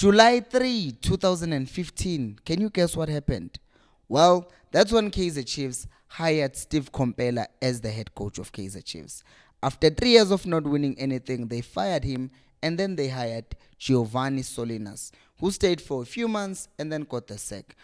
July 3, 2015. Can you guess what happened? Well, that's when Kaizer Chiefs hired Steve Kompela as the head coach of Kaizer Chiefs. After 3 years of not winning anything, they fired him and then they hired Giovanni Solinas, who stayed for a few months and then got the sack.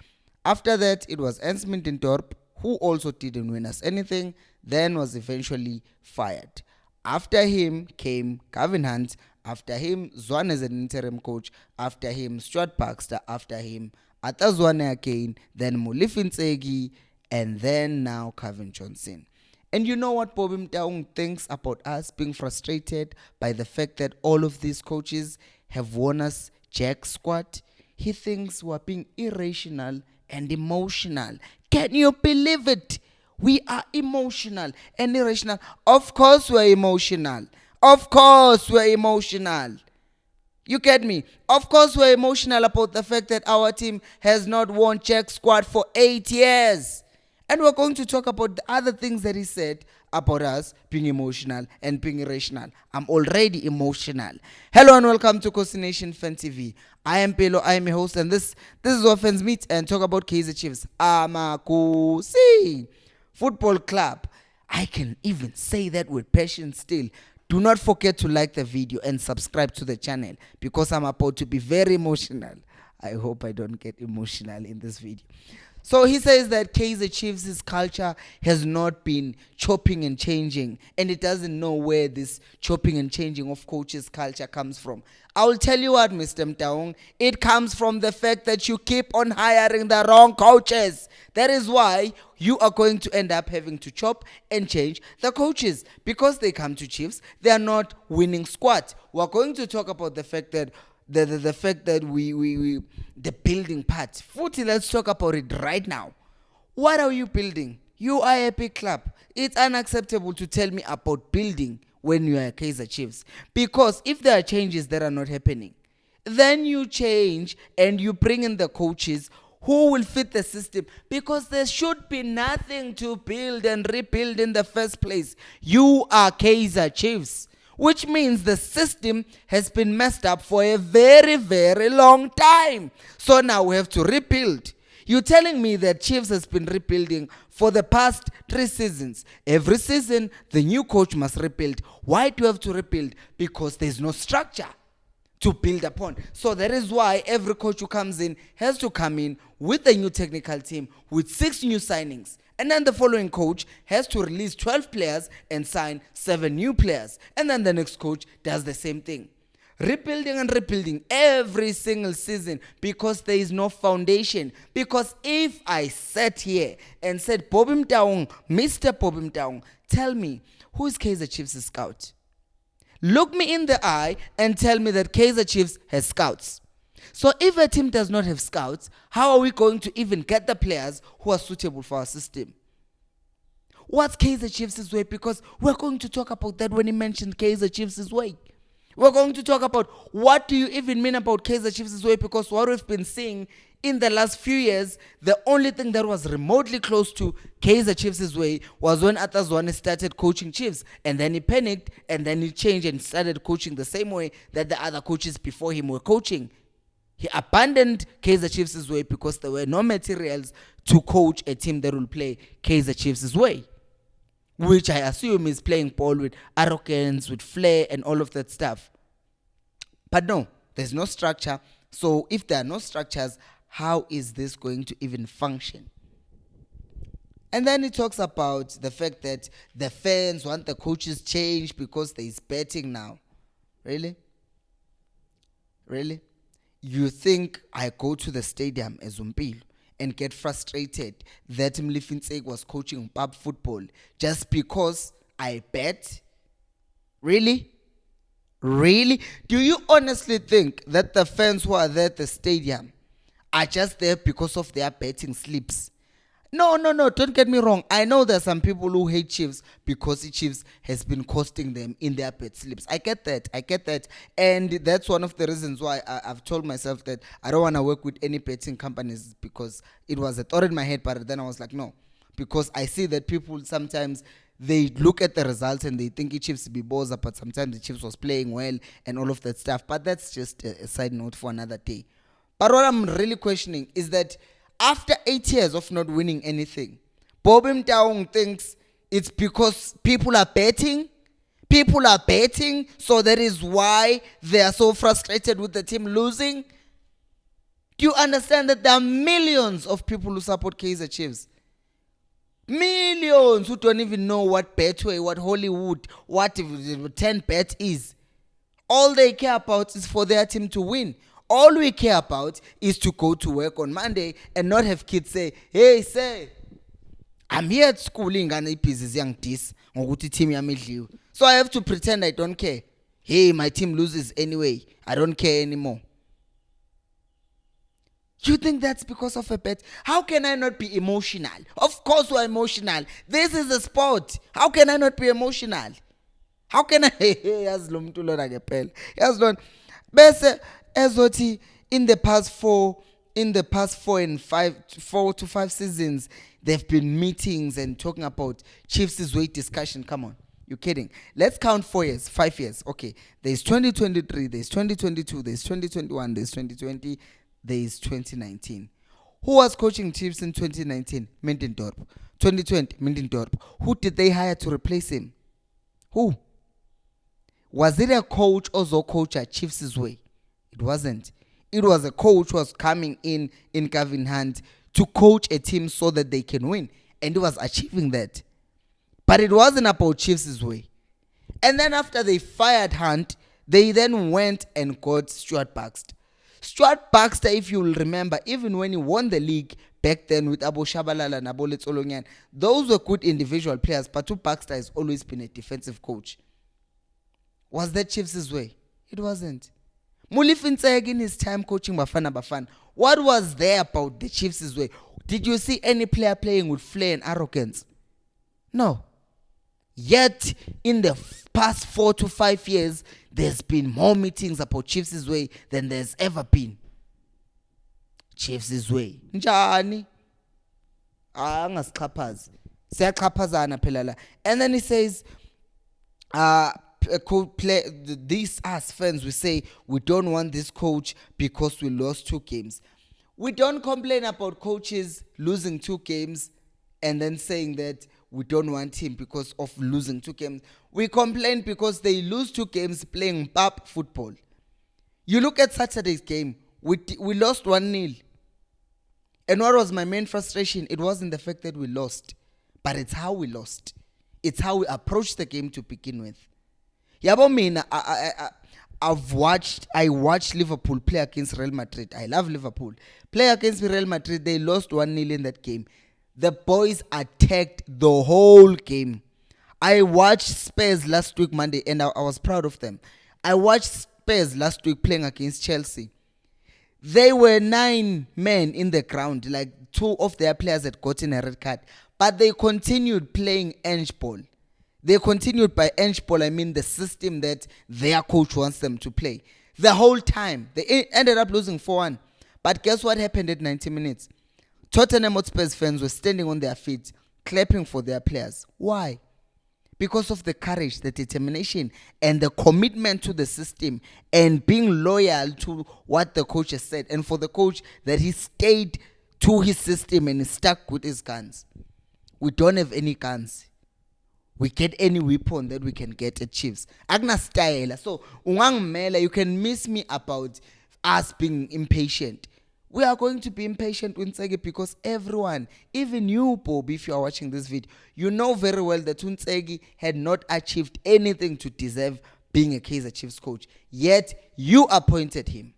After that, it was Ernst Middendorp, who also didn't win us anything, then was eventually fired. After him came Gavin Hunt. After him, Zwane as an interim coach. After him, Stuart Baxter. After him, Ata Zwane again. Then Molifin Tsegi. And then now Kevin Johnson. And you know what Bobby Motaung thinks about us being frustrated by the fact that all of these coaches have won us Jack squad? He thinks we're being irrational and emotional. Can you believe it? We are emotional and irrational. Of course we're emotional. Of course we're emotional. You get me? Of course we're emotional about the fact that our team has not won Jack squad for 8 years. And we're going to talk about the other things that he said about us being emotional and being irrational. I'm already emotional. Hello and welcome to Coast Nation Fan TV. I am Pelo, I am your host, and this is where fans meet and talk about Kaizer Chiefs. Amakusi Football Club. I can even say that with passion still. Do not forget to like the video and subscribe to the channel because I'm about to be very emotional. I hope I don't get emotional in this video. So he says that Kaizer Chiefs' culture has not been chopping and changing, and it doesn't know where this chopping and changing of coaches' culture comes from. I will tell you what, Mr. Motaung, it comes from the fact that you keep on hiring the wrong coaches. That is why you are going to end up having to chop and change the coaches because they come to Chiefs. They are not winning squad. We are going to talk about the fact that the fact that we the building part. Footy, let's talk about it right now. What are you building? You are a big club. It's unacceptable to tell me about building when you are Kaizer Chiefs. Because if there are changes that are not happening, then you change and you bring in the coaches who will fit the system, because there should be nothing to build and rebuild in the first place. You are Kaizer Chiefs, which means the system has been messed up for a very, very long time. So now we have to rebuild. You're telling me that Chiefs has been rebuilding for the past 3 seasons. Every season, the new coach must rebuild. Why do you have to rebuild? Because there's no structure to build upon. So that is why every coach who comes in has to come in with a new technical team with 6 new signings. And then the following coach has to release 12 players and sign 7 new players. And then the next coach does the same thing. Rebuilding and rebuilding every single season because there is no foundation. Because if I sat here and said, Bobby Motaung, Mr. Bobby Motaung, tell me, who is Kaizer Chiefs' scout? Look me in the eye and tell me that Kaizer Chiefs has scouts. So if a team does not have scouts, how are we going to even get the players who are suitable for our system? What's Kaizer Chiefs' way? Because we're going to talk about that when he mentioned Kaizer Chiefs' way. We're going to talk about what do you even mean about Kaizer Chiefs' way, because what we've been seeing in the last few years, the only thing that was remotely close to Kaizer Chiefs' way was when Ata Zwane started coaching Chiefs, and then he panicked and then he changed and started coaching the same way that the other coaches before him were coaching. He abandoned Kaizer Chiefs' way because there were no materials to coach a team that will play Kaizer Chiefs' way, which I assume is playing ball with arrogance, with flair, and all of that stuff. But no, there's no structure. So if there are no structures, how is this going to even function? And then he talks about the fact that the fans want the coaches changed because there is betting now. Really? Really? You think I go to the stadium as Umpil and get frustrated that Mlifintseg was coaching pub football just because I bet? Really? Really? Do you honestly think that the fans who are there at the stadium are just there because of their betting slips? No, don't get me wrong. I know there are some people who hate Chiefs because the Chiefs has been costing them in their bet slips. I get that. And that's one of the reasons why I've told myself that I don't want to work with any betting companies, because it was a thought in my head, but then I was like, no. Because I see that people sometimes, they look at the results and they think it Chiefs be boza, but sometimes the Chiefs was playing well and all of that stuff. But that's just a side note for another day. But what I'm really questioning is that after 8 years of not winning anything, Bobby Motaung thinks it's because people are betting. People are betting, so that is why they are so frustrated with the team losing. Do you understand that there are millions of people who support Kaizer Chiefs? Millions who don't even know what Betway, what Hollywood, what 10bet is. All they care about is for their team to win. All we care about is to go to work on Monday and not have kids say, hey, say, I'm here at school ingane ibhizi ziyangidisa ngokuthi team yami idliwe. So I have to pretend I don't care. Hey, my team loses anyway. I don't care anymore. You think that's because of a bet? How can I not be emotional? Of course we're emotional. This is a sport. How can I not be emotional? How can I? Yazi lo muntu lona ngempela. Yazi lona. Bese ezothi in the past 4 to 5 seasons, they've been meetings and talking about Chiefs' weight discussion. Come on. You're kidding. Let's count 4 years, 5 years. Okay. There's 2023, there's 2022, there's 2021, there's 2020, there's 2019. Who was coaching Chiefs in 2019? Mindendorp. 2020, Mindendorp. Who did they hire to replace him? Who? Was it a coach or coach at Chiefs' way? It wasn't. It was a coach who was coming in Gavin Hunt to coach a team so that they can win. And he was achieving that. But it wasn't about Chiefs' way. And then after they fired Hunt, they then went and got Stuart Baxter. Stuart Baxter, if you will remember, even when he won the league back then with Abo Shabalala and Abo Letsolonyan, those were good individual players, but Baxter has always been a defensive coach. Was that Chiefs' way? It wasn't. Mulifinseg in his time coaching Bafana, what was there about the Chiefs' way? Did you see any player playing with flair and arrogance? No. Yet, in the past 4 to 5 years, there's been more meetings about Chiefs' way than there's ever been. Chiefs' way. Njani? Angasichaphazi. Siyachaphazana phela la. And then he says, these us fans, we say we don't want this coach because we lost 2 games. We don't complain about coaches losing 2 games and then saying that we don't want him because of losing 2 games. We complain because they lose 2 games playing pub football. You look at Saturday's game, we lost 1-0. And what was my main frustration? It wasn't the fact that we lost, but it's how we lost. It's how we approached the game to begin with. Yabo mina, I watched Liverpool play against Real Madrid. I love Liverpool. Play against Real Madrid, they lost 1-0 in that game. The boys attacked the whole game. I watched Spurs last week Monday and I was proud of them. I watched Spurs last week playing against Chelsea. They were 9 men in the ground, like 2 of their players had gotten a red card, but they continued playing edge ball. They continued by edge ball, I mean the system that their coach wants them to play. The whole time. They ended up losing 4-1. But guess what happened at 90 minutes? Tottenham Hotspur fans were standing on their feet, clapping for their players. Why? Because of the courage, the determination, and the commitment to the system, and being loyal to what the coach has said. And for the coach, that he stayed to his system and stuck with his guns. We don't have any guns. We get any weapon that we can get at Chiefs. Agna style. So, you can miss me about us being impatient. We are going to be impatient with Unsegi because everyone, even you, Bob, if you are watching this video, you know very well that Unsegi had not achieved anything to deserve being a Kaizer Chiefs coach. Yet, you appointed him.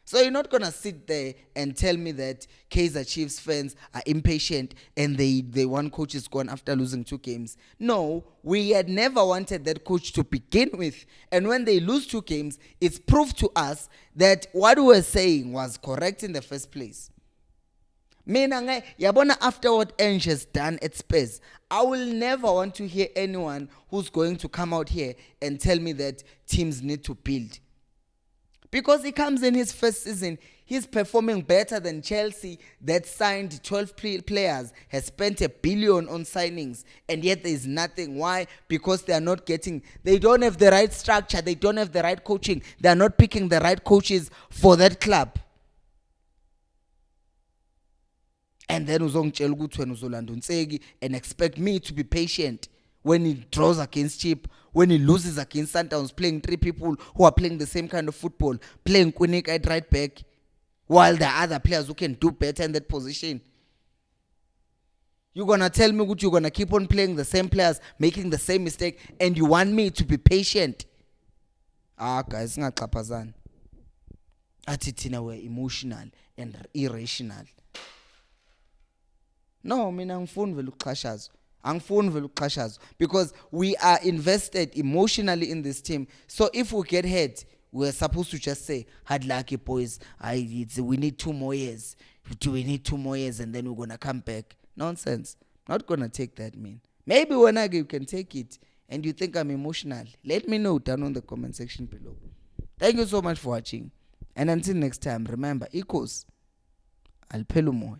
So you're not going to sit there and tell me that Kaizer Chiefs fans are impatient and they want coaches gone after losing 2 games. No, we had never wanted that coach to begin with. And when they lose 2 games, it's proof to us that what we were saying was correct in the first place. Mina yabona after what Ange has done at Spurs, I will never want to hear anyone who's going to come out here and tell me that teams need to build. Because he comes in his first season, he's performing better than Chelsea that signed 12 players, has spent $1 billion on signings, and yet there is nothing. Why? Because they don't have the right structure, they don't have the right coaching, they are not picking the right coaches for that club. And then uzongitshela ukuthi wena uzolanda uNseki and expect me to be patient when he draws against Chip, when he loses against Sundowns, playing 3 people who are playing the same kind of football, playing Quinik at right back, while there are other players who can do better in that position. You're going to tell me what you're going to keep on playing the same players, making the same mistake, and you want me to be patient? Guys, singaxhaphazani. Athi thina we're emotional and irrational. No, mina angifuni vele ukuxhashazwa. Angifuni vele ukuxhashazwa because we are invested emotionally in this team. So if we get hurt, we're supposed to just say, hard lucky boys, we need 2 more years. We need 2 more years and then we're going to come back. Nonsense. Not going to take that, man. Maybe when you can take it and you think I'm emotional, let me know down on the comment section below. Thank you so much for watching. And until next time, remember, equals. Alpelumoy.